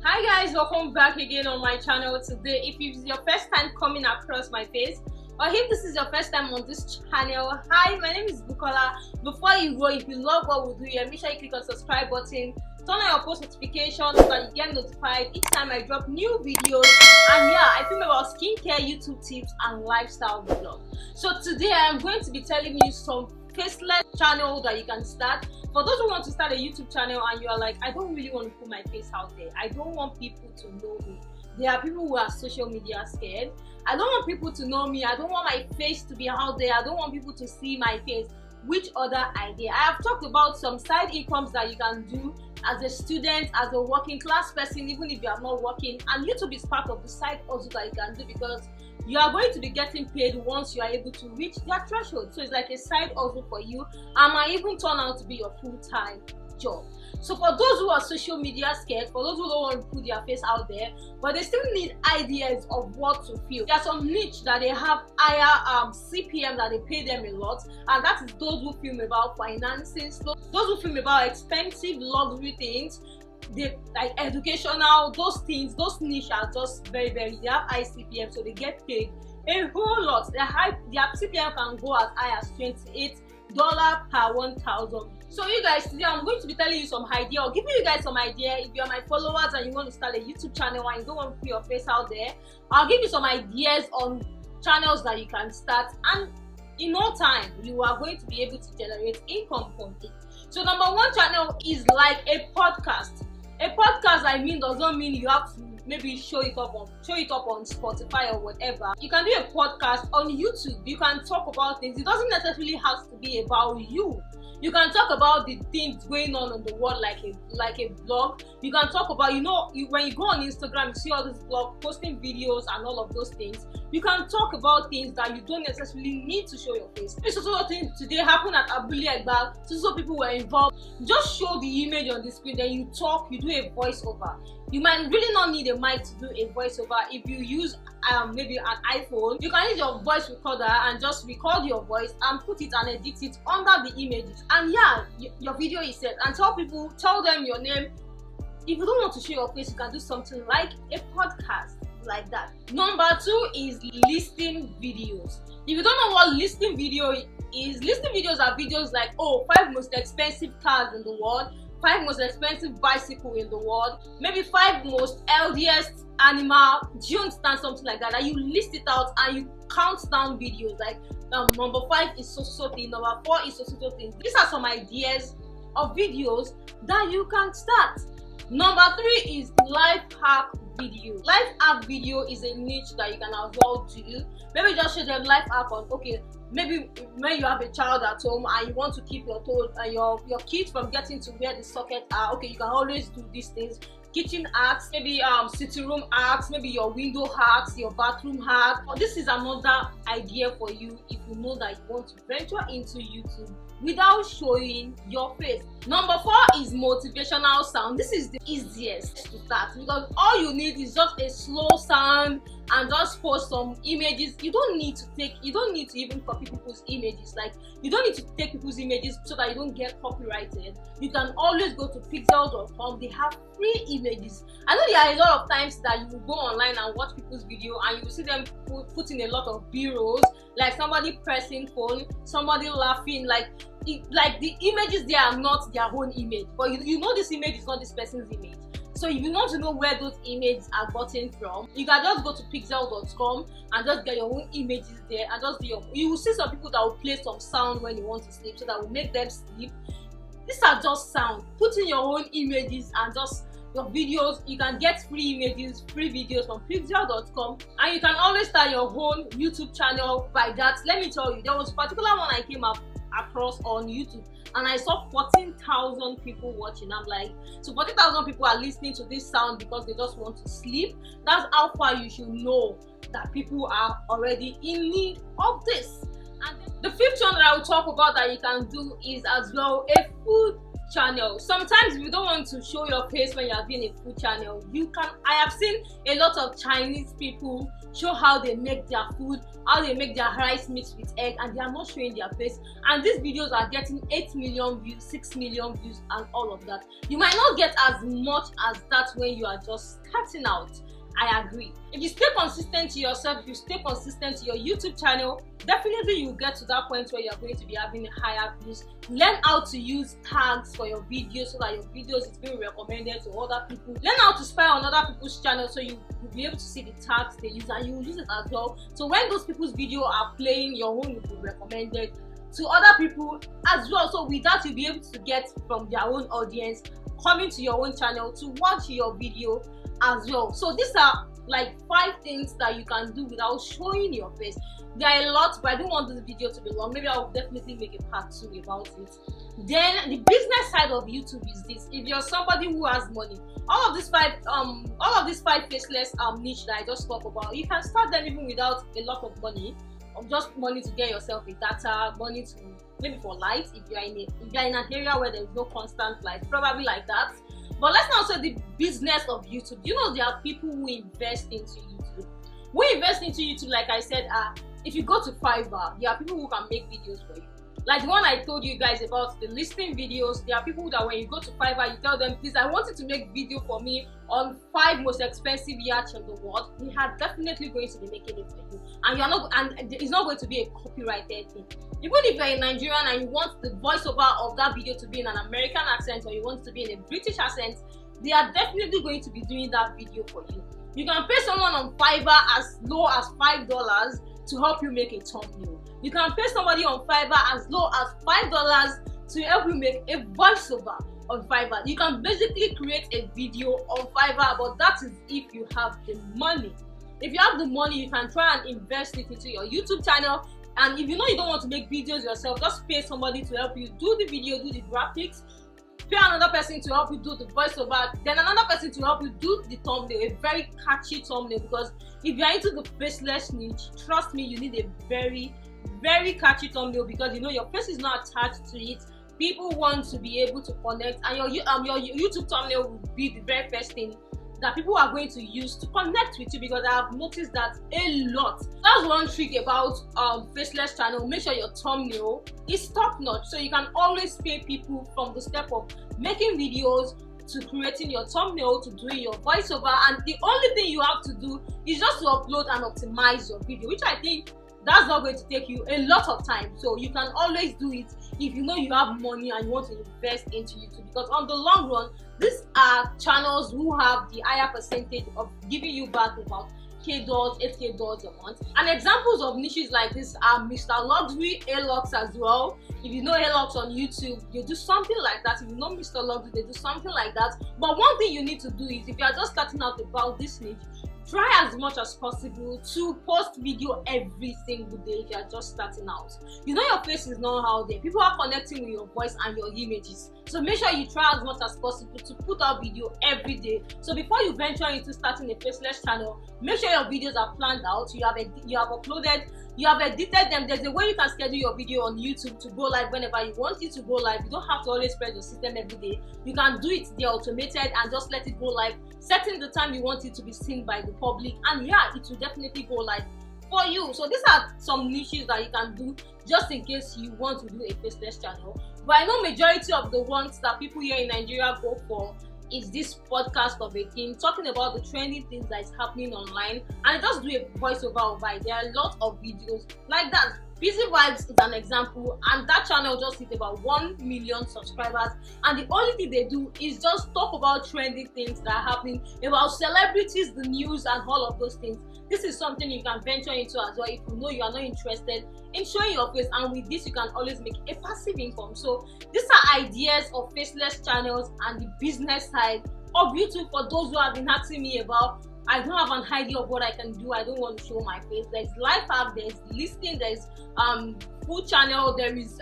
Hi guys, welcome back again on my channel today. If it's your first time coming across my face, or if this is your first time on this channel, hi, my name is Bukola. Before you go, if you love what we do here, make sure you click on subscribe button, turn on your post notifications so that you get notified each time I drop new videos. And yeah, I film about skincare, YouTube tips, and lifestyle vlog. So today I am going to be telling you some faceless channel that you can start. For those who want to start a YouTube channel and you are like, I don't really want to put my face out there, I don't want people to know me. There are people who are social media scared. I don't want people to know me. I don't want my face to be out there. I don't want people to see my face. Which other idea? I have talked about some side incomes that you can do as a student, as a working class person, even if you are not working. And YouTube is part of the side also that you can do, because you are going to be getting paid once you are able to reach their threshold. So it's like a side hustle for you, and might even turn out to be your full-time job. So for those who are social media scared, for those who don't want to put their face out there, but they still need ideas of what to film, there are some niche that they have higher CPM that they pay them a lot, and that is those who film about finances, those who film about expensive luxury things, they like educational, those things. Those niche are just very they have high CPM, so they get paid a whole lot. Their CPM can go as high as $28 per 1,000. So you guys, today I'm going to be telling you some idea, or giving you guys some idea. If you're my followers and you want to start a YouTube channel and you don't want to put your face out there, I'll give you some ideas on channels that you can start, and in no time you are going to be able to generate income from it. So number one channel is like a podcast. A podcast, I mean, does not mean you have to maybe show it up on Spotify or whatever. You can do a podcast on YouTube. You can talk about things. It doesn't necessarily have to be about you. You can talk about the things going on in the world, like a blog. You can talk about, when you go on Instagram, you see all this blog posting videos and all of those things. You can talk about things that you don't necessarily need to show your face. This sort of thing today happened at Abule Egbal. So people were involved. Just show the image on the screen, then you talk, you do a voiceover. You might really not need a mic to do a voiceover. If you use maybe an iPhone, you can use your voice recorder and just record your voice and put it and edit it under the images. And yeah, your video is set. And tell them your name. If you don't want to show your face, you can do something like a podcast like that. Number two is listing videos. If you don't know what listing video is, listing videos are videos like, 5 most expensive cars in the world, 5 most expensive bicycle in the world, maybe 5 most healthiest animal. Do you understand? Something like that. And you list it out and you count down videos like number 5 is so thing, number 4 is so thing. These are some ideas of videos that you can start. Number 3 is life hack video. Life hack video is a niche that you can as well do. Maybe just show them life hack on, maybe when you have a child at home and you want to keep your kids from getting to where the sockets are, you can always do these things. Kitchen hacks, maybe sitting room hacks, maybe your window hacks, your bathroom hack. This is another idea for you if you know that you want to venture into YouTube without showing your face. Number 4 is motivational sound. This is the easiest to start, because all you need is just a slow sound and just post some images. You don't need to even copy people's images. Like, you don't need to take people's images so that you don't get copyrighted. You can always go to pixel.com. They have free images. I know there are a lot of times that you will go online and watch people's video and you will see them putting a lot of b-rolls, like somebody pressing phone, somebody laughing, like the images, they are not their own image, but you know this image is not this person's image. So if you want to know where those images are gotten from, you can just go to pixel.com and just get your own images there and just do you will see some people that will play some sound when you want to sleep, so that will make them sleep. These are just sound. Put in your own images and just your videos. You can get free images, free videos from pixel.com, and you can always start your own YouTube channel by that. Let me tell you, there was a particular one I came across on YouTube, and I saw 14,000 people watching. I'm like, so 40,000 people are listening to this sound because they just want to sleep. That's how far you should know that people are already in need of this. And the 5th one that I will talk about that you can do is as well a food channel. Sometimes if you don't want to show your face when you are doing a food channel, you can. I have seen a lot of Chinese people show how they make their food, how they make their rice mixed with egg, and they are not showing their face, and these videos are getting 8 million views, 6 million views, and all of that. You might not get as much as that when you are just starting out. I agree. If you stay consistent to yourself, if you stay consistent to your YouTube channel, definitely you'll get to that point where you're going to be having higher views. Learn how to use tags for your videos so that your videos is being recommended to other people. Learn how to spy on other people's channels so you will be able to see the tags they use, and you will use it as well. So when those people's videos are playing, your own will be recommended to other people as well. So with that, you'll be able to get from their own audience coming to your own channel to watch your video as well. So these are like 5 things that you can do without showing your face. There are a lot, but I don't want this video to be long. Maybe I'll definitely make a part 2 about it. Then the business side of YouTube is this. If you're somebody who has money, all of these five faceless niche that I just talked about, you can start them even without a lot of money, or just money to get yourself a data, money to maybe for light if you're in an area where there's no constant light, probably like that. But let's now say the business of YouTube. You know, there are people who invest into YouTube. We invest into YouTube, like I said, if you go to Fiverr, there are people who can make videos for you. Like the one I told you guys about, the listing videos, there are people that when you go to Fiverr, you tell them, please, I want you to make video for me on 5 most expensive yachts in the world. They are definitely going to be making it for you. And it's not going to be a copyrighted thing. Even if you're a Nigerian and you want the voiceover of that video to be in an American accent, or you want it to be in a British accent, they are definitely going to be doing that video for you. You can pay someone on Fiverr as low as $5 to help you make a thumbnail. You can pay somebody on Fiverr as low as $5 to help you make a voiceover on Fiverr. You can basically create a video on Fiverr, but that is if you have the money. If you have the money, you can try and invest it into your YouTube channel. And if you know you don't want to make videos yourself, just pay somebody to help you do the video, do the graphics, pay another person to help you do the voiceover, then another person to help you do the thumbnail, a very catchy thumbnail. Because if you're into the faceless niche, trust me, you need a very, very catchy thumbnail, because you know your face is not attached to it. People want to be able to connect, and your YouTube thumbnail will be the very first thing that people are going to use to connect with you, because I have noticed that a lot. That's one trick about faceless channel. Make sure your thumbnail is top notch, so you can always pay people from the step of making videos to creating your thumbnail to doing your voiceover. And the only thing you have to do is just to upload and optimize your video, which I think that's not going to take you a lot of time. So you can always do it if you know you have money and you want to invest into YouTube, because on the long run, these are channels who have the higher percentage of giving you back about $8K a month. And examples of niches like this are Mr. Luxury, A-Lux as well. If you know A-Lux on YouTube, they do something like that. If you know Mr. Luxury, they do something like that. But one thing you need to do is, if you are just starting out about this niche, try as much as possible to post video every single day if you are just starting out. You know your face is not out there. People are connecting with your voice and your images. So make sure you try as much as possible to put out video every day. So before you venture into starting a faceless channel, make sure your videos are planned out. You have uploaded, you have edited them. There's a way you can schedule your video on YouTube to go live whenever you want it to go live. You don't have to always press your system every day. You can do it there automated and just let it go live, setting the time you want it to be seen by the public, and yeah, it will definitely go live for you. So these are some niches that you can do just in case you want to do a faceless channel. But I know majority of the ones that people here in Nigeria go for is this podcast of Akin, talking about the trending things that is happening online, and I just do a voiceover over it. There are a lot of videos like that. Busy Vibes is an example, and that channel just hit about 1 million subscribers, and the only thing they do is just talk about trending things that are happening, about celebrities, the news, and all of those things. This is something you can venture into as well if you know you are not interested in showing your face, and with this you can always make a passive income. So these are ideas of faceless channels and the business side of YouTube for those who have been asking me about, I don't have an idea of what I can do, I don't want to show my face. There's life hack, there's listing, there's food channel, there is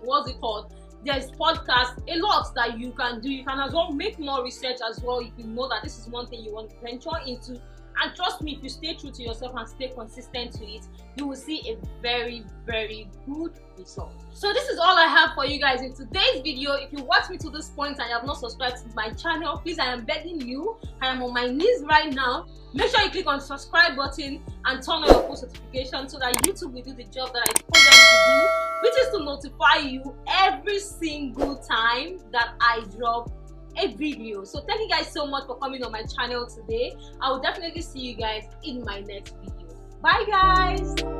what's it called, there's podcast, a lot that you can do. You can as well make more research as well if you know that this is one thing you want to venture into, And trust me, if you stay true to yourself and stay consistent to it, you will see a very, very good result. So this is all I have for you guys in today's video. If you watch me to this point and you have not subscribed to my channel, please, I am begging you, I am on my knees right now. Make sure you click on the subscribe button and turn on your post notifications so that YouTube will do the job that I told them to do, which is to notify you every single time that I drop a video. So thank you guys so much for coming on my channel today. I will definitely see you guys in my next video. Bye guys.